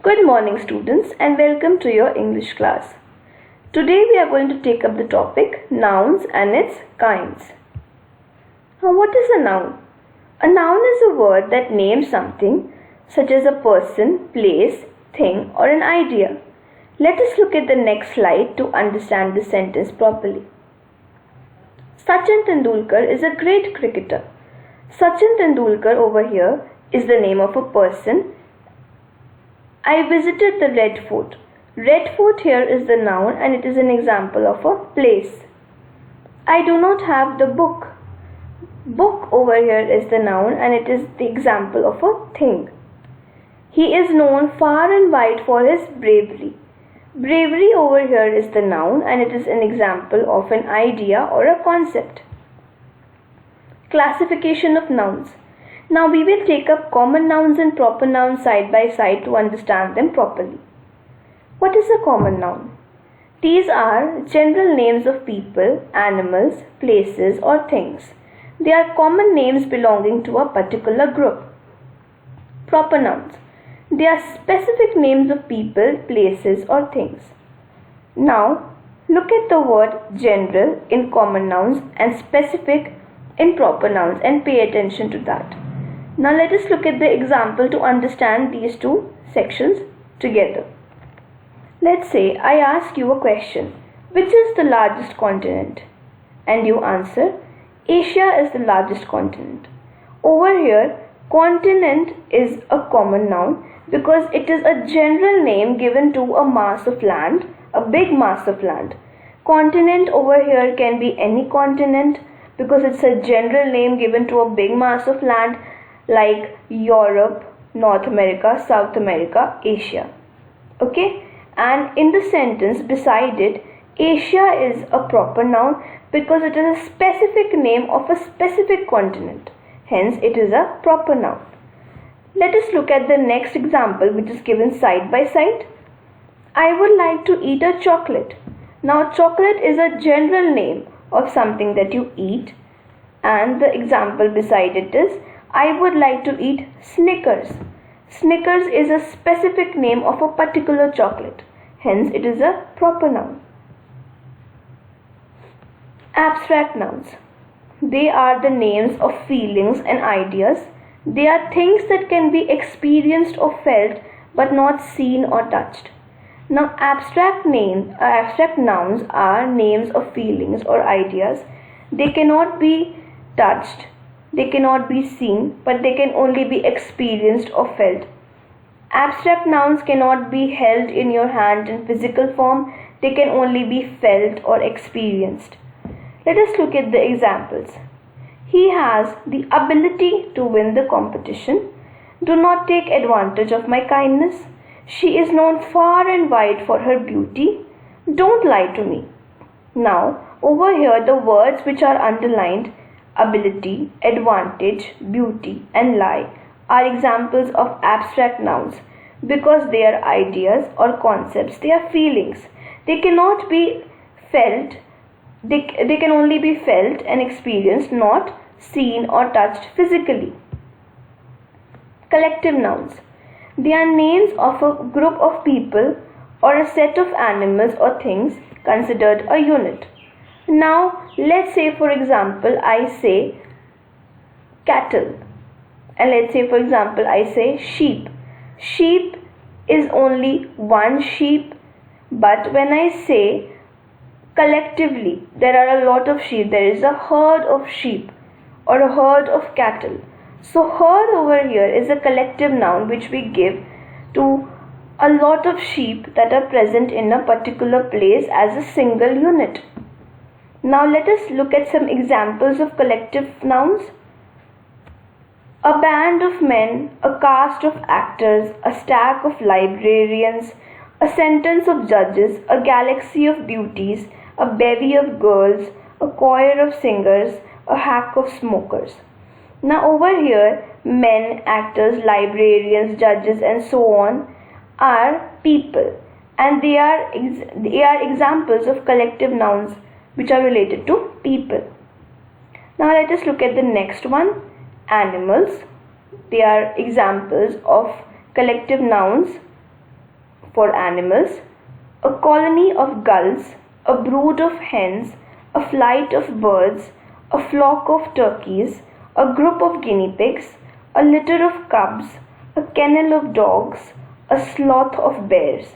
Good morning, students, and welcome to your English class. Today we are going to take up the topic nouns and its kinds. Now, what is a noun? A noun is a word that names something such as a person, place, thing, or an idea. Let us look at the next slide to understand the sentence properly. Sachin Tendulkar is a great cricketer. Sachin Tendulkar over here is the name of a person. I visited the Red Fort. Red Fort here is the noun and it is an example of a place. I do not have the book. Book over here is the noun and it is the example of a thing. He is known far and wide for his bravery. Bravery over here is the noun and it is an example of an idea or a concept. Classification of nouns. Now we will take up common nouns and proper nouns side by side to understand them properly. What is a common noun? These are general names of people, animals, places or things. They are common names belonging to a particular group. Proper nouns. They are specific names of people, places or things. Now look at the word general in common nouns and specific in proper nouns and pay attention to that. Now let us look at the example to understand these two sections together. Let's say I ask you a question. Which is the largest continent? And you answer, Asia is the largest continent. Over here, continent is a common noun because it is a general name given to a mass of land, a big mass of land. Continent over here can be any continent because it's a general name given to a big mass of land like Europe, North America, South America, Asia. Okay? And in the sentence beside it, Asia is a proper noun because it is a specific name of a specific continent. Hence, it is a proper noun. Let us look at the next example which is given side by side. I would like to eat a chocolate. Now, chocolate is a general name of something that you eat. And the example beside it is, I would like to eat Snickers. Snickers is a specific name of a particular chocolate. Hence, it is a proper noun. Abstract nouns. They are the names of feelings and ideas. They are things that can be experienced or felt but not seen or touched. Now, abstract nouns are names of feelings or ideas. They cannot be touched. They cannot be seen, but they can only be experienced or felt. Abstract nouns cannot be held in your hand in physical form. They can only be felt or experienced. Let us look at the examples. He has the ability to win the competition. Do not take advantage of my kindness. She is known far and wide for her beauty. Don't lie to me. Now, over here, the words which are underlined, ability, advantage, beauty, and lie, are examples of abstract nouns because they are ideas or concepts. They are feelings. They cannot be felt. They can only be felt and experienced, not seen or touched physically. Collective nouns. They are names of a group of people or a set of animals or things considered a unit. Now, let's say for example, I say cattle. And let's say for example, I say sheep. Sheep is only one sheep. But when I say collectively, there are a lot of sheep. There is a herd of sheep or a herd of cattle. So herd over here is a collective noun which we give to a lot of sheep that are present in a particular place as a single unit. Now let us look at some examples of collective nouns. A band of men, a cast of actors, a stack of librarians, a sentence of judges, a galaxy of beauties, a bevy of girls, a choir of singers, a hack of smokers. Now over here, men, actors, librarians, judges and so on are people, and they are examples of collective nouns which are related to people. Now let us look at the next one, animals. They are examples of collective nouns for animals, a colony of gulls, a brood of hens, a flight of birds, a flock of turkeys, a group of guinea pigs, a litter of cubs, a kennel of dogs, a sloth of bears.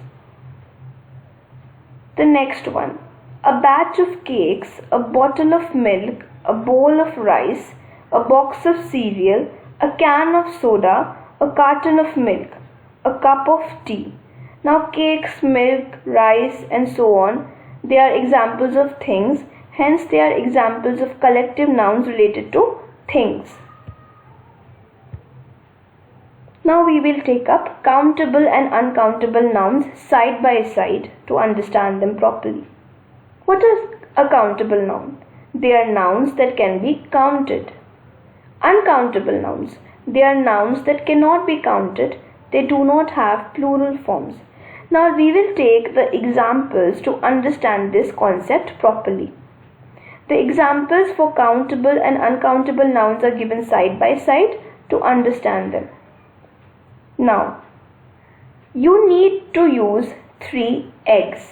The next one, a batch of cakes, a bottle of milk, a bowl of rice, a box of cereal, a can of soda, a carton of milk, a cup of tea. Now cakes, milk, rice and so on, they are examples of things, hence they are examples of collective nouns related to things. Now we will take up countable and uncountable nouns side by side to understand them properly. What is a countable noun? They are nouns that can be counted. Uncountable nouns, they are nouns that cannot be counted. They do not have plural forms. Now we will take the examples to understand this concept properly. The examples for countable and uncountable nouns are given side by side to understand them. Now, you need to use 3 eggs.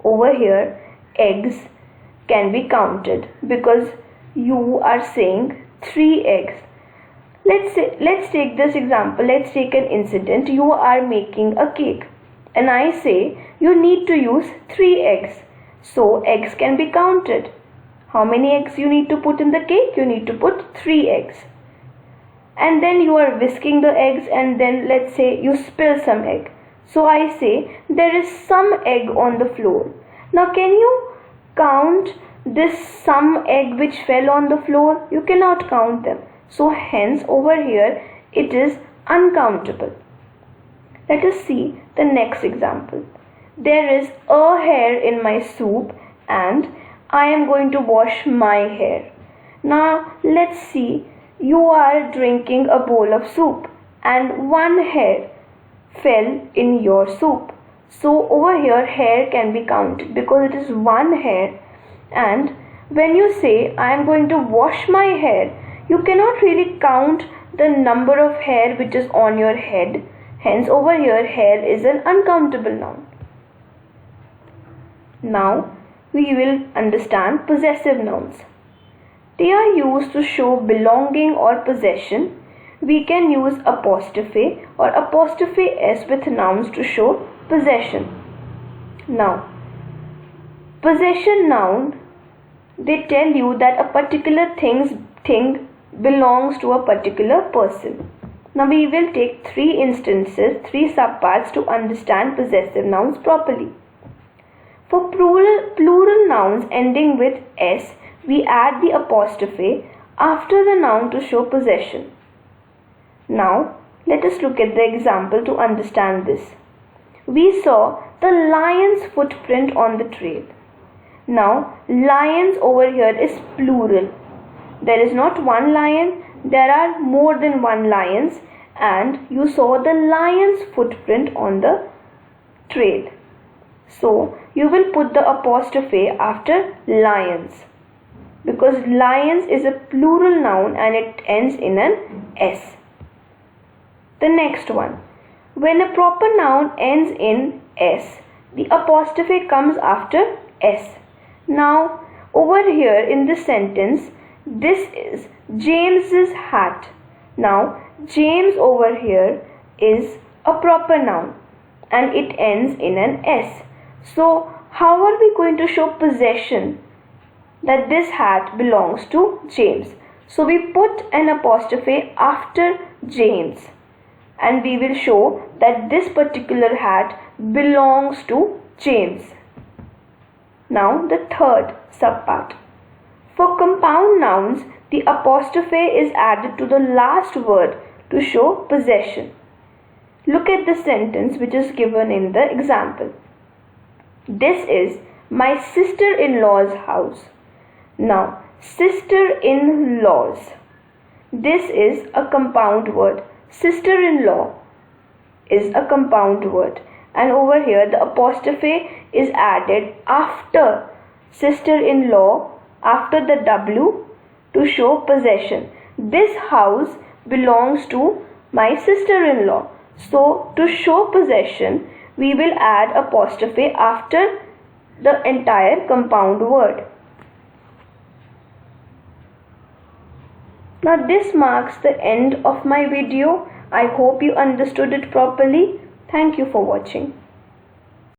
Over here, eggs can be counted because you are saying 3 eggs. Let's take this example. Let's take an incident. You are making a cake and I say you need to use 3 eggs. So eggs can be counted. How many eggs you need to put in the cake? You need to put 3 eggs. And then you are whisking the eggs and then let's say you spill some egg. So I say there is some egg on the floor. Now can you count this some egg which fell on the floor? You cannot count them. So hence over here it is uncountable. Let us see the next example. There is a hair in my soup and I am going to wash my hair. Now let's see, you are drinking a bowl of soup and one hair fell in your soup. So over here hair can be counted because it is one hair, and when you say I am going to wash my hair, you cannot really count the number of hair which is on your head. Hence over here hair is an uncountable noun. Now we will understand possessive nouns. They are used to show belonging or possession. We can use apostrophe or apostrophe s with nouns to show possession. Now, possession noun, they tell you that a particular thing belongs to a particular person. Now we will take 3 instances, 3 subparts to understand possessive nouns properly. For plural nouns ending with s, we add the apostrophe after the noun to show possession. Now, let us look at the example to understand this. We saw the lion's footprint on the trail. Now, lions over here is plural. There is not one lion, there are more than one lions, and you saw the lion's footprint on the trail. So, you will put the apostrophe after lions, because lions is a plural noun and it ends in an s. The next one, when a proper noun ends in s, the apostrophe comes after s. Now over here in this sentence, this is James's hat. Now James over here is a proper noun and it ends in an s. So how are we going to show possession that this hat belongs to James? So we put an apostrophe after James and we will show that this particular hat belongs to James. Now the third subpart. For compound nouns, the apostrophe is added to the last word to show possession. Look at the sentence which is given in the example. This is my sister-in-law's house. Now, sister-in-laws. This is a compound word. Sister-in-law is a compound word. And over here the apostrophe is added after sister-in-law, after the W, to show possession. This house belongs to my sister-in-law. So to show possession, we will add apostrophe after the entire compound word. Now this marks the end of my video. I hope you understood it properly. Thank you for watching.